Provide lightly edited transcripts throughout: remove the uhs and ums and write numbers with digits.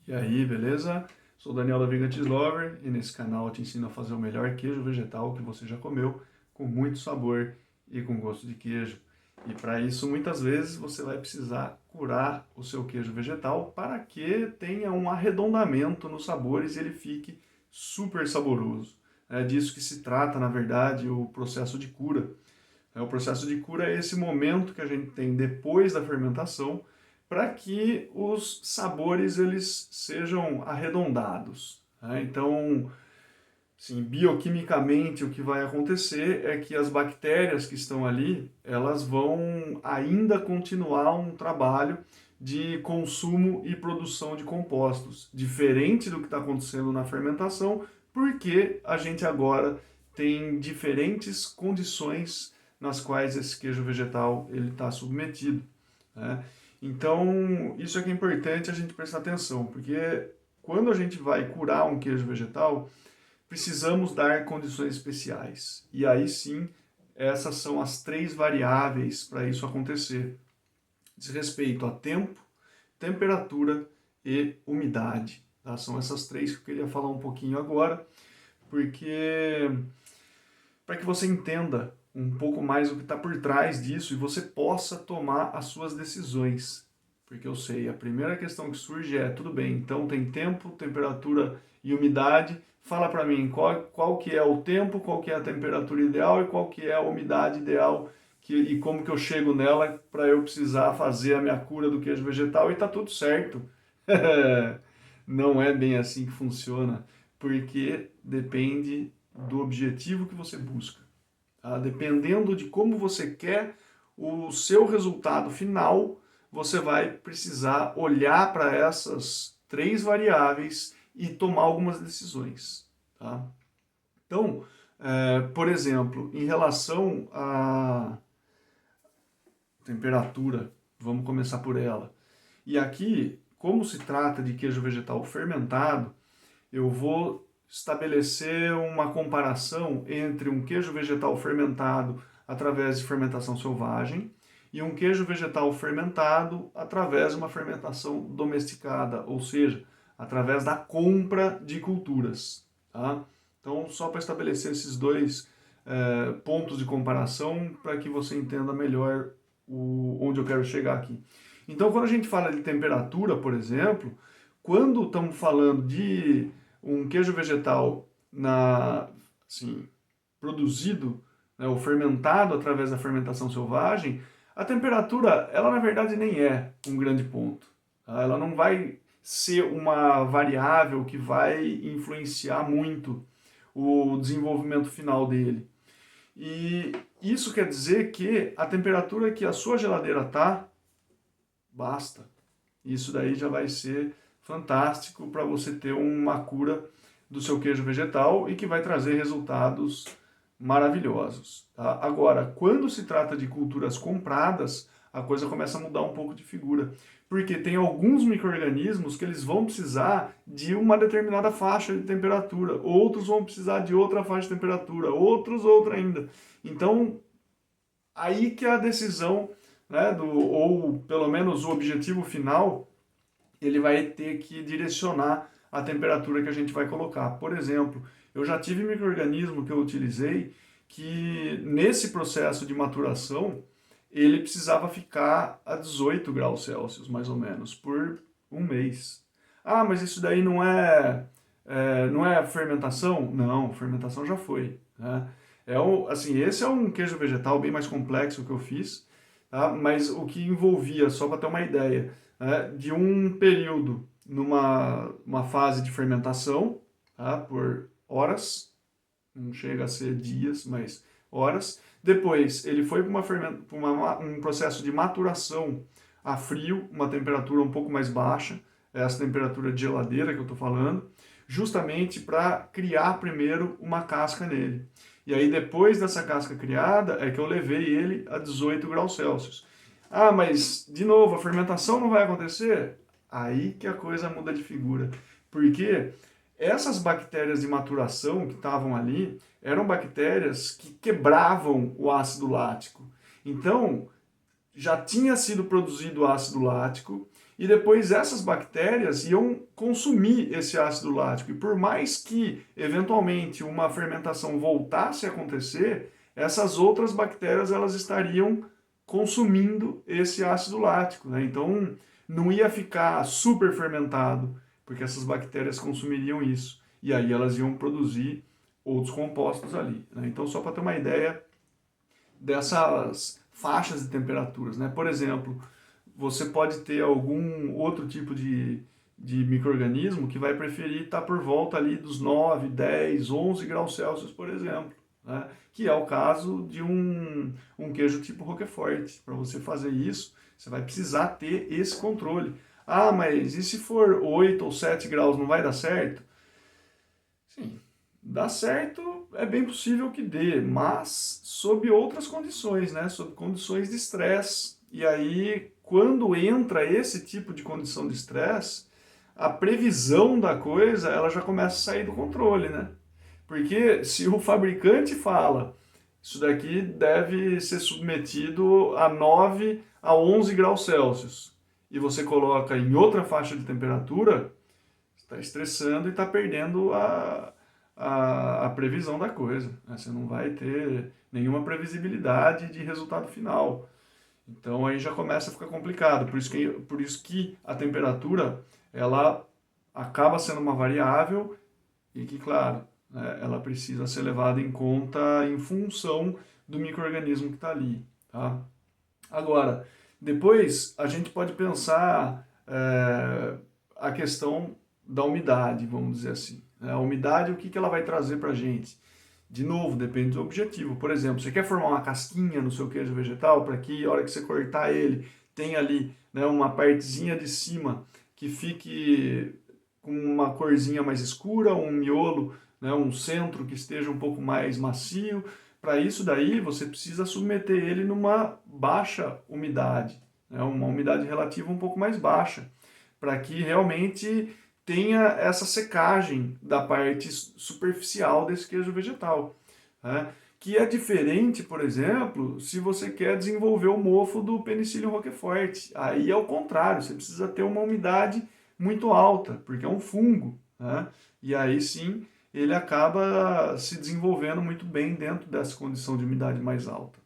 E aí, beleza? Sou o Daniel da Vegan Lover e nesse canal eu te ensino a fazer o melhor queijo vegetal que você já comeu, com muito sabor e com gosto de queijo. E para isso, muitas vezes, você vai precisar curar o seu queijo vegetal para que tenha um arredondamento nos sabores e ele fique super saboroso. É disso que se trata, na verdade, o processo de cura. O processo de cura é esse momento que a gente tem depois da fermentação para que os sabores eles sejam arredondados. Né? Então, sim, bioquimicamente o que vai acontecer é que as bactérias que estão ali, elas vão ainda continuar um trabalho de consumo e produção de compostos, diferente do que está acontecendo na fermentação, porque a gente agora tem diferentes condições nas quais esse queijo vegetal ele está submetido. Né? Então, isso é que é importante a gente prestar atenção, porque quando a gente vai curar um queijo vegetal, precisamos dar condições especiais. E aí sim, essas são as três variáveis para isso acontecer. Diz respeito a tempo, temperatura e umidade. Tá? São essas três que eu queria falar um pouquinho agora, porque para que você entenda um pouco mais o que está por trás disso e você possa tomar as suas decisões. Porque eu sei, a primeira questão que surge é, tudo bem, então tem tempo, temperatura e umidade, fala para mim qual que é o tempo, qual que é a temperatura ideal e qual que é a umidade ideal e como que eu chego nela para eu precisar fazer a minha cura do queijo vegetal e tá tudo certo. Não é bem assim que funciona, porque depende do objetivo que você busca. Tá? Dependendo de como você quer o seu resultado final, você vai precisar olhar para essas três variáveis e tomar algumas decisões. Tá? Então, por exemplo, em relação à temperatura, vamos começar por ela. E aqui, como se trata de queijo vegetal fermentado, eu vou estabelecer uma comparação entre um queijo vegetal fermentado através de fermentação selvagem e um queijo vegetal fermentado através de uma fermentação domesticada, ou seja, através da compra de culturas. Tá? Então, só para estabelecer esses dois pontos de comparação para que você entenda melhor onde eu quero chegar aqui. Então, quando a gente fala de temperatura, por exemplo, quando estamos falando de um queijo vegetal assim, produzido, né, ou fermentado através da fermentação selvagem, a temperatura, ela na verdade nem é um grande ponto. Tá? Ela não vai ser uma variável que vai influenciar muito o desenvolvimento final dele. E isso quer dizer que a temperatura que a sua geladeira está, basta. Isso daí já vai ser fantástico para você ter uma cura do seu queijo vegetal e que vai trazer resultados maravilhosos. Tá? Agora, quando se trata de culturas compradas, a coisa começa a mudar um pouco de figura, porque tem alguns micro-organismos que eles vão precisar de uma determinada faixa de temperatura, outros vão precisar de outra faixa de temperatura, outros outra ainda. Então, aí que é a decisão, né, ou pelo menos o objetivo final, ele vai ter que direcionar a temperatura que a gente vai colocar. Por exemplo, eu já tive micro-organismo que eu utilizei que nesse processo de maturação ele precisava ficar a 18 graus Celsius, mais ou menos, por um mês. Ah, mas isso daí não é fermentação? Não, fermentação já foi. Né? Assim, esse é um queijo vegetal bem mais complexo que eu fiz, tá? Mas o que envolvia, só para ter uma ideia, né, de um período uma fase de fermentação, tá, por horas, não chega a ser dias, mas horas. Depois ele foi para um processo de maturação a frio, uma temperatura um pouco mais baixa, essa temperatura de geladeira que eu estou falando, justamente para criar primeiro uma casca nele. E aí depois dessa casca criada é que eu levei ele a 18 graus Celsius. Ah, mas de novo, a fermentação não vai acontecer? Aí que a coisa muda de figura. Porque essas bactérias de maturação que estavam ali eram bactérias que quebravam o ácido lático. Então, já tinha sido produzido ácido lático e depois essas bactérias iam consumir esse ácido lático. E por mais que, eventualmente, uma fermentação voltasse a acontecer, essas outras bactérias elas estariam consumindo esse ácido lático, né? Então, não ia ficar super fermentado, porque essas bactérias consumiriam isso. E aí elas iam produzir outros compostos ali, né? Então, só para ter uma ideia dessas faixas de temperaturas, né? Por exemplo, você pode ter algum outro tipo de micro-organismo que vai preferir estar por volta ali dos 9, 10, 11 graus Celsius, por exemplo, né? Que é o caso de um queijo tipo Roquefort. Para você fazer isso, você vai precisar ter esse controle. Ah, mas e se for 8 ou 7 graus, não vai dar certo? Sim, dá certo, é bem possível que dê, mas sob outras condições, né? Sob condições de estresse. E aí, quando entra esse tipo de condição de estresse, a previsão da coisa, ela já começa a sair do controle, né? Porque se o fabricante fala, isso daqui deve ser submetido a 9 a 11 graus Celsius, e você coloca em outra faixa de temperatura, está estressando e está perdendo a previsão da coisa, né? Você não vai ter nenhuma previsibilidade de resultado final. Então aí já começa a ficar complicado. Por isso que a temperatura ela acaba sendo uma variável e que, claro, né, ela precisa ser levada em conta em função do micro-organismo que está ali. Tá? Agora, depois a gente pode pensar a questão da umidade, vamos dizer assim. A umidade, o que, que ela vai trazer para a gente? De novo, depende do objetivo. Por exemplo, você quer formar uma casquinha no seu queijo vegetal para que, a hora que você cortar ele, tenha ali, né, uma partezinha de cima que fique com uma corzinha mais escura, um miolo, né, um centro que esteja um pouco mais macio. Para isso daí, você precisa submeter ele numa baixa umidade, né, uma umidade relativa um pouco mais baixa, para que realmente tenha essa secagem da parte superficial desse queijo vegetal, né? Que é diferente, por exemplo, se você quer desenvolver o mofo do Penicillium roquefort. Aí é o contrário, você precisa ter uma umidade muito alta, porque é um fungo, né? E aí sim ele acaba se desenvolvendo muito bem dentro dessa condição de umidade mais alta.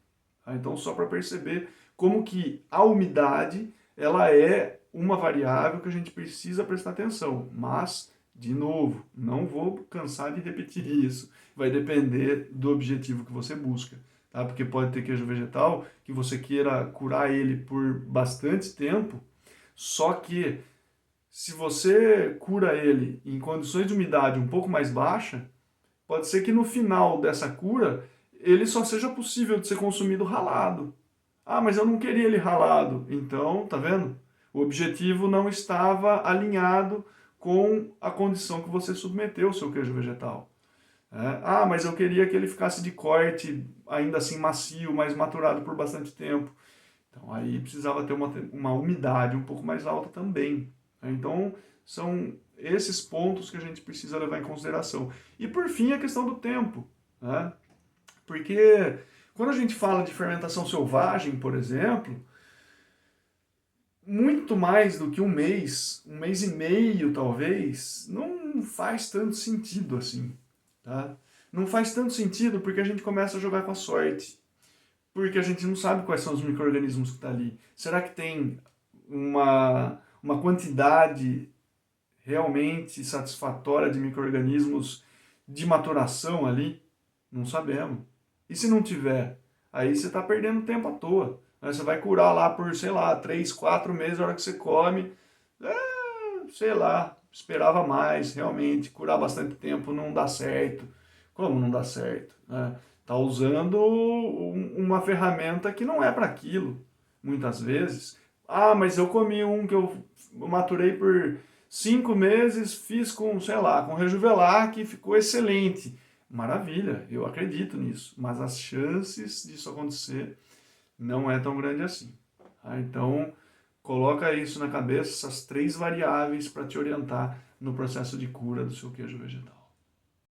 Tá? Então, só para perceber como que a umidade ela é uma variável que a gente precisa prestar atenção, mas, de novo, não vou cansar de repetir isso, vai depender do objetivo que você busca, tá? Porque pode ter queijo vegetal que você queira curar ele por bastante tempo, só que se você cura ele em condições de umidade um pouco mais baixa, pode ser que no final dessa cura ele só seja possível de ser consumido ralado. Ah, mas eu não queria ele ralado. Então, tá vendo? O objetivo não estava alinhado com a condição que você submeteu o seu queijo vegetal. Ah, mas eu queria que ele ficasse de corte, ainda assim macio, mas maturado por bastante tempo. Então aí precisava ter uma umidade um pouco mais alta também. Então são esses pontos que a gente precisa levar em consideração. E por fim a questão do tempo, né? Porque quando a gente fala de fermentação selvagem, por exemplo, muito mais do que um mês e meio talvez, não faz tanto sentido assim, tá? Não faz tanto sentido porque a gente começa a jogar com a sorte. Porque a gente não sabe quais são os micro-organismos que estão ali. Será que tem uma quantidade realmente satisfatória de micro-organismos de maturação ali? Não sabemos. E se não tiver? Aí você está perdendo tempo à toa. Aí você vai curar lá por, sei lá, 3, 4 meses, a hora que você come. Sei lá, esperava mais, realmente. Curar bastante tempo não dá certo. Como não dá certo? Né? Tá usando uma ferramenta que não é para aquilo, muitas vezes. Ah, mas eu comi um que eu maturei por 5 meses, fiz com, sei lá, com Rejuvelar, que ficou excelente. Maravilha, eu acredito nisso. Mas as chances disso acontecer não é tão grande assim. Tá? Então, coloca isso na cabeça, essas 3 variáveis para te orientar no processo de cura do seu queijo vegetal.